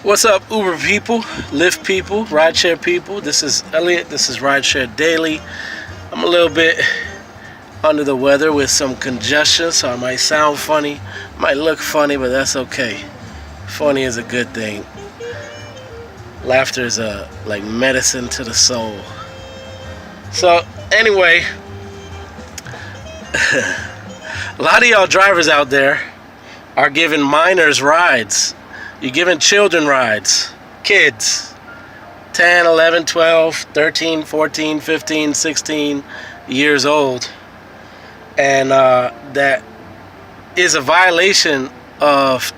What's up, Uber people, Lyft people, Rideshare people? This is Elliot. This is Rideshare Daily. I'm a little bit under the weather with some congestion, so I might sound funny, might look funny, but that's okay. Funny is a good thing. Laughter is like medicine to the soul. So anyway, a lot of y'all drivers out there are giving minors rides. You're giving children rides. Kids. 10, 11, 12, 13, 14, 15, 16 years old. And that is a violation of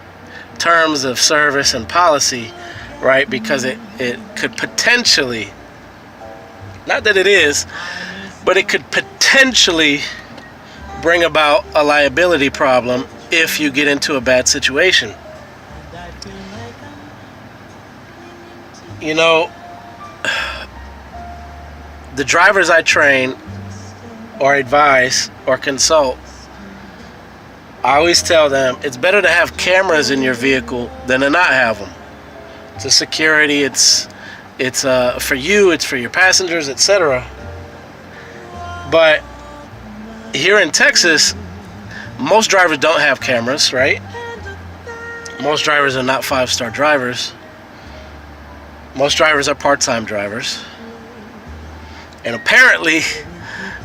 terms of service and policy, right? Because it could potentially, not that it is, but it could potentially bring about a liability problem if you get into a bad situation. You know, the drivers I train or advise or consult, I always tell them it's better to have cameras in your vehicle than to not have them. It's a security, it's for you, it's for your passengers, etc. But here in Texas, most drivers don't have cameras, right? Most drivers are not 5-star drivers. Most drivers are part-time drivers. And apparently,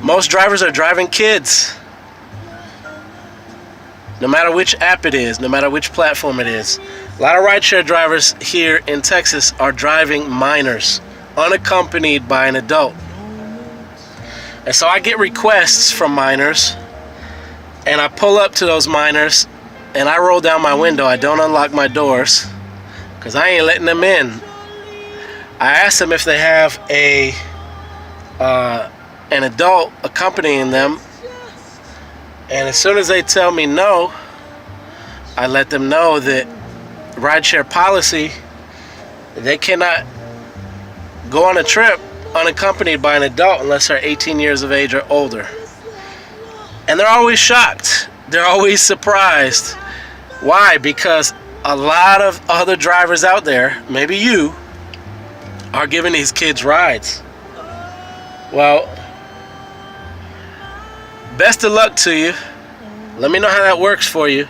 most drivers are driving kids. No matter which app it is, no matter which platform it is. A lot of rideshare drivers here in Texas are driving minors, unaccompanied by an adult. And so I get requests from minors, and I pull up to those minors, and I roll down my window. I don't unlock my doors, because I ain't letting them in. I ask them if they have an adult accompanying them, and as soon as they tell me no, I let them know that rideshare policy, they cannot go on a trip unaccompanied by an adult unless they're 18 years of age or older. And they're always shocked. They're always surprised. Why? Because a lot of other drivers out there, maybe you, are giving these kids rides. Well, best of luck to you. Let me know how that works for you.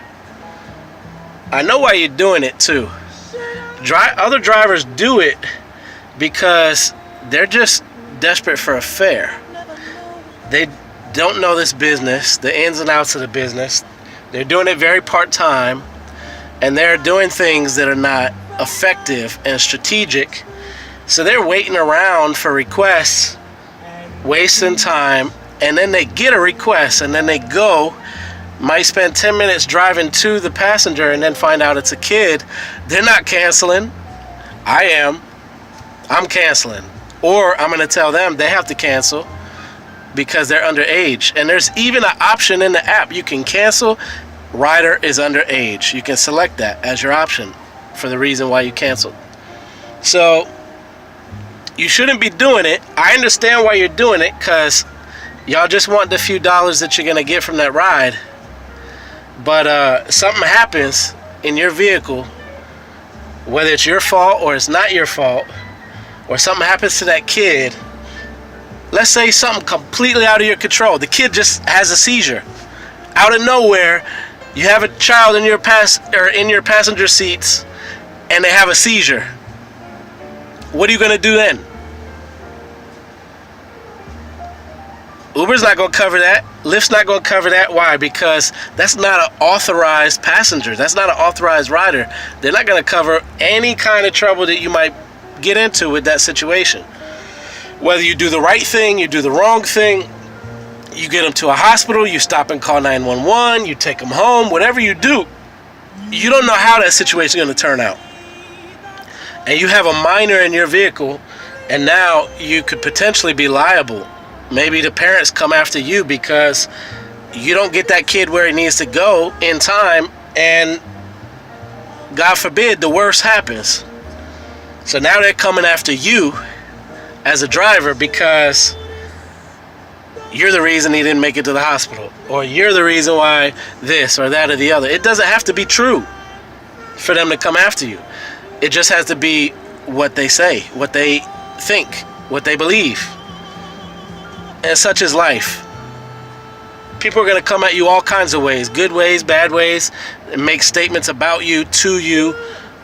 I know why you're doing it too. Other drivers do it because they're just desperate for a fare. They don't know this business, the ins and outs of the business. They're doing it very part-time, and they're doing things that are not effective and strategic. So they're waiting around for requests, wasting time, and then they get a request, and then they go, might spend 10 minutes driving to the passenger and then find out it's a kid. They're not canceling. I am. I'm canceling. Or I'm going to tell them they have to cancel because they're underage. And there's even an option in the app. You can cancel. Rider is underage. You can select that as your option for the reason why you canceled. So you shouldn't be doing it. I understand why you're doing it, because y'all just want the few dollars that you're going to get from that ride. But something happens in your vehicle, whether it's your fault or it's not your fault, or something happens to that kid. Let's say something completely out of your control. The kid just has a seizure. Out of nowhere, you have a child in your passenger seats, and they have a seizure. What are you going to do then? Uber's not going to cover that. Lyft's not going to cover that. Why? Because that's not an authorized passenger. That's not an authorized rider. They're not going to cover any kind of trouble that you might get into with that situation. Whether you do the right thing, you do the wrong thing, you get them to a hospital, you stop and call 911, you take them home, whatever you do, you don't know how that situation is going to turn out. And you have a minor in your vehicle, and now you could potentially be liable. Maybe the parents come after you because you don't get that kid where he needs to go in time, and God forbid the worst happens. So now they're coming after you as a driver because you're the reason he didn't make it to the hospital, or you're the reason why this or that or the other. It doesn't have to be true for them to come after you. It just has to be what they say, what they think, what they believe. And such is life. People are going to come at you all kinds of ways, good ways, bad ways, and make statements about you, to you,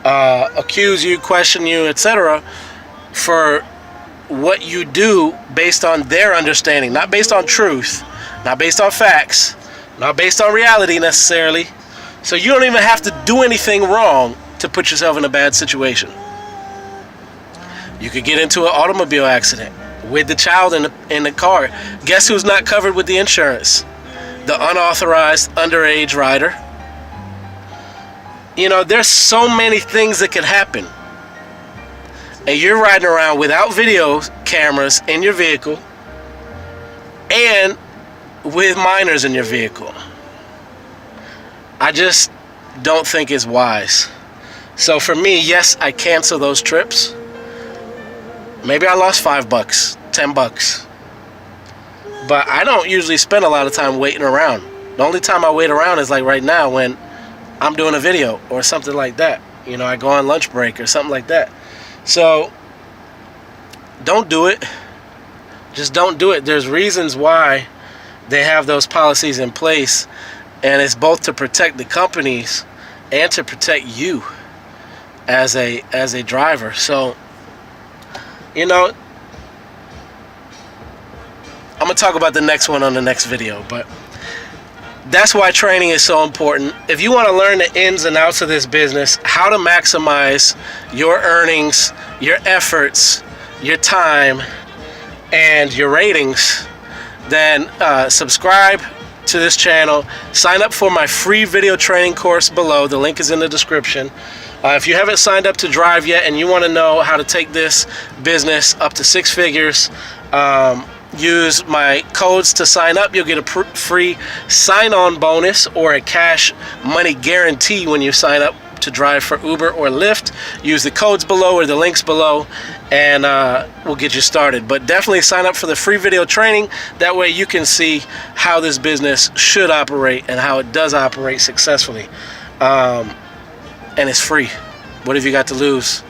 accuse you, question you, etc. for what you do based on their understanding, not based on truth, not based on facts, not based on reality necessarily. So you don't even have to do anything wrong to put yourself in a bad situation. You could get into an automobile accident with the child in the car. Guess who's not covered with the insurance? The unauthorized underage rider. You know, there's so many things that could happen. And you're riding around without video cameras in your vehicle and with minors in your vehicle. I just don't think it's wise. So for me, yes, I cancel those trips. Maybe I lost $5, $10. But I don't usually spend a lot of time waiting around. The only time I wait around is like right now when I'm doing a video or something like that. You know, I go on lunch break or something like that. So don't do it. Just don't do it. There's reasons why they have those policies in place, and it's both to protect the companies and to protect you as a driver. So, you know, I'm going to talk about the next one on the next video, but that's why training is so important. If you want to learn the ins and outs of this business, how to maximize your earnings, your efforts, your time, and your ratings, then subscribe to this channel. Sign up for my free video training course below. The link is in the description. If you haven't signed up to Drive yet and you want to know how to take this business up to 6 figures, use my codes to sign up. You'll get a free sign-on bonus or a cash money guarantee when you sign up to drive for Uber or Lyft. Use the codes below or the links below, and we'll get you started. But definitely sign up for the free video training. That way you can see how this business should operate and how it does operate successfully. And it's free. What have you got to lose?